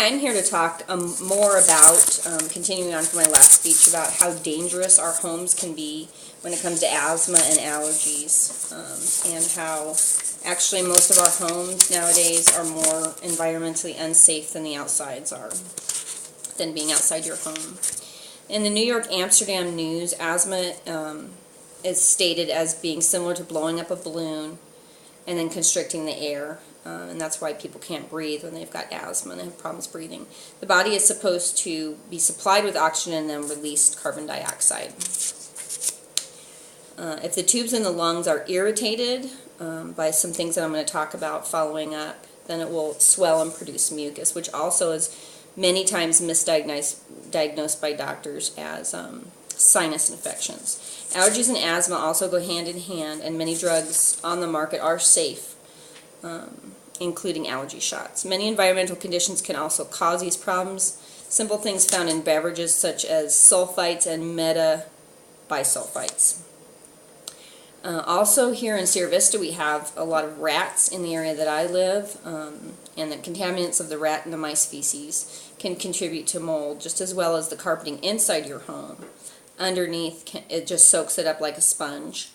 I'm here to talk more about, continuing on from my last speech, about how dangerous our homes can be when it comes to asthma and allergies, and how actually most of our homes nowadays are more environmentally unsafe than the outsides are, than being outside your home. In the New York Amsterdam News, asthma is stated as being similar to blowing up a balloon and then constricting the air. And that's why people can't breathe when they've got asthma and they have problems breathing. The body is supposed to be supplied with oxygen and then release carbon dioxide. If the tubes in the lungs are irritated by some things that I'm going to talk about following up, then it will swell and produce mucus, which also is many times misdiagnosed by doctors as sinus infections. Allergies and asthma also go hand in hand, and many drugs on the market are safe, including allergy shots. Many environmental conditions can also cause these problems. Simple things found in beverages such as sulfites and metabisulfites. Also here in Sierra Vista we have a lot of rats in the area that I live, and the contaminants of the rat and the mice feces can contribute to mold, just as well as the carpeting inside your home. Underneath, it just soaks it up like a sponge,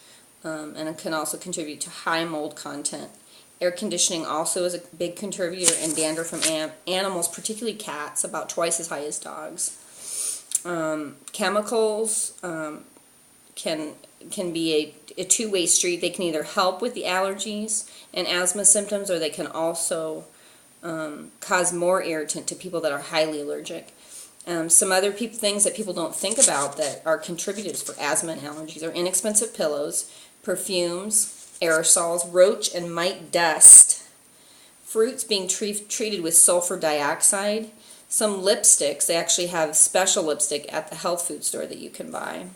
and it can also contribute to high mold content. Air conditioning also is a big contributor, and dandruff from animals, particularly cats, about twice as high as dogs. Chemicals can be a two-way street. They can either help with the allergies and asthma symptoms, or they can also cause more irritant to people that are highly allergic. Some other things that people don't think about that are contributors for asthma and allergies are inexpensive pillows, perfumes, aerosols, roach and mite dust, fruits being treated with sulfur dioxide, some lipsticks. They actually have special lipstick at the health food store that you can buy.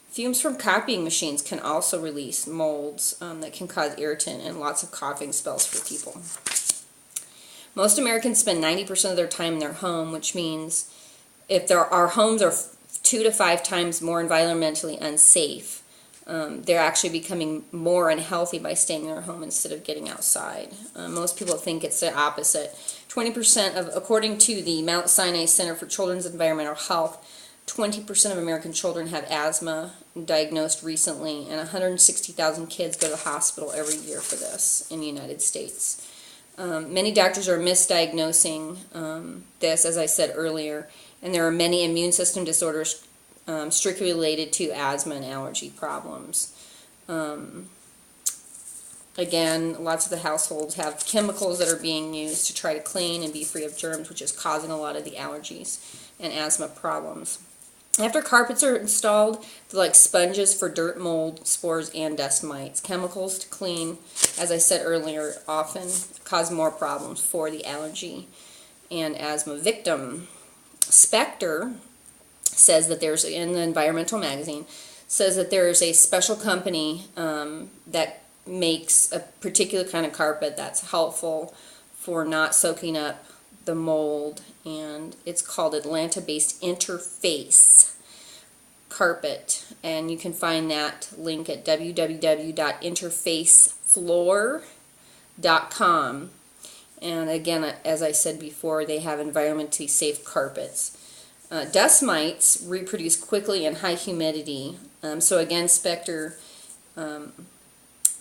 Fumes from copying machines can also release molds that can cause irritant and lots of coughing spells for people. Most Americans spend 90% of their time in their home, which means if our homes are 2 to 5 times more environmentally unsafe, they're actually becoming more unhealthy by staying in their home instead of getting outside. Most people think it's the opposite. 20% according to the Mount Sinai Center for Children's Environmental Health, 20% of American children have asthma diagnosed recently, and 160,000 kids go to the hospital every year for this in the United States. Many doctors are misdiagnosing this, as I said earlier, and there are many immune system disorders strictly related to asthma and allergy problems. Again, lots of the households have chemicals that are being used to try to clean and be free of germs, which is causing a lot of the allergies and asthma problems. After carpets are installed, they're like sponges for dirt, mold, spores, and dust mites. Chemicals to clean, as I said earlier, often cause more problems for the allergy and asthma victim. Spectre says that there's, in the environmental magazine, says that there's a special company that makes a particular kind of carpet that's helpful for not soaking up the mold, and it's called Atlanta-based Interface carpet, and you can find that link at www.interfacefloor.com. And again, as I said before, they have environmentally safe carpets. Dust mites reproduce quickly in high humidity, so again, Spectre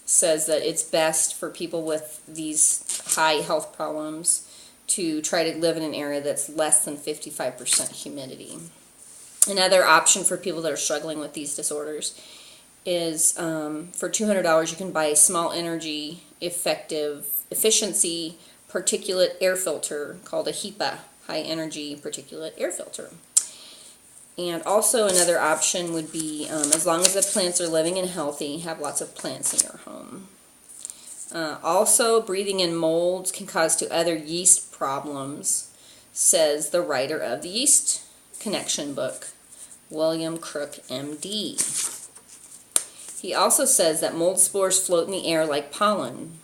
says that it's best for people with these high health problems to try to live in an area that's less than 55% humidity. Another option for people that are struggling with these disorders is for $200 you can buy a small energy efficiency particulate air filter called a HEPA, high energy particulate air filter. And also another option would be, as long as the plants are living and healthy, have lots of plants in your home. Also, breathing in molds can cause to other yeast problems, says the writer of the Yeast Connection book, William Crook, MD. He also says that mold spores float in the air like pollen.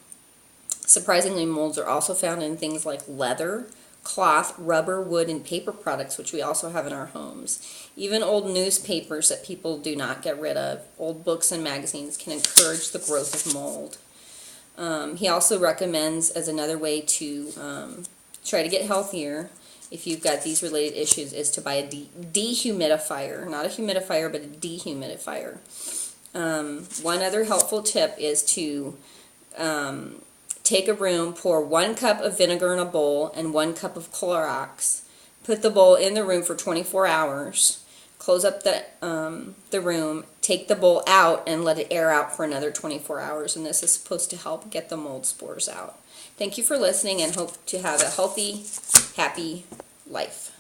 Surprisingly, molds are also found in things like leather, cloth, rubber, wood, and paper products, which we also have in our homes. Even old newspapers that people do not get rid of, old books and magazines, can encourage the growth of mold. He also recommends, as another way to try to get healthier, if you've got these related issues, is to buy a dehumidifier. Not a humidifier, but a dehumidifier. One other helpful tip is to take a room, pour 1 cup of vinegar in a bowl and 1 cup of Clorox. Put the bowl in the room for 24 hours. Close up the room, take the bowl out, and let it air out for another 24 hours. And this is supposed to help get the mold spores out. Thank you for listening, and hope to have a healthy, happy life.